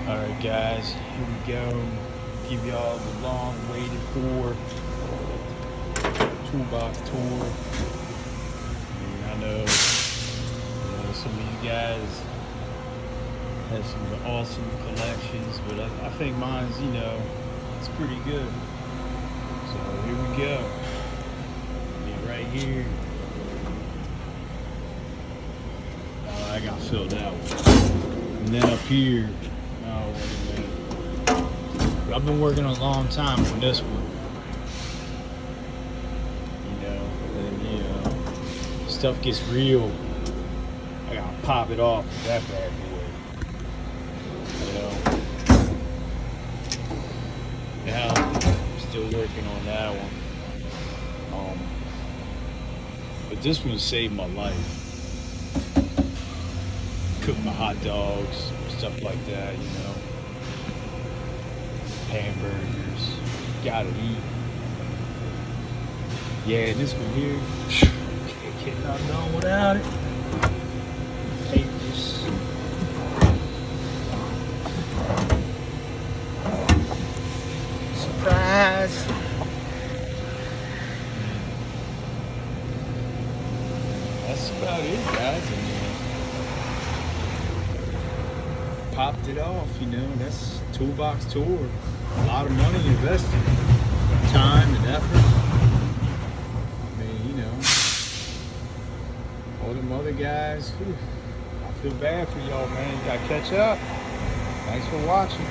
Alright guys, here we go. Give y'all the long waited for toolbox tour. And I know, some of you guys have some awesome collections, but I think mine's, it's pretty good. So here we go. Be right here. I got filled out. And then up here, oh, wait a minute. I've been working a long time on this one. And stuff gets real. I gotta pop it off with that bad boy. Now, I'm still working on that one. But this one saved my life. Cook my hot dogs, stuff like that, Hamburgers, gotta eat. Yeah, and this one here, can't not done without it. Papers. Surprise. That's about it, guys. Popped it off, that's toolbox tour. A lot of money invested, time and effort. All them other guys, I feel bad for y'all, man. You gotta catch up. Thanks for watching.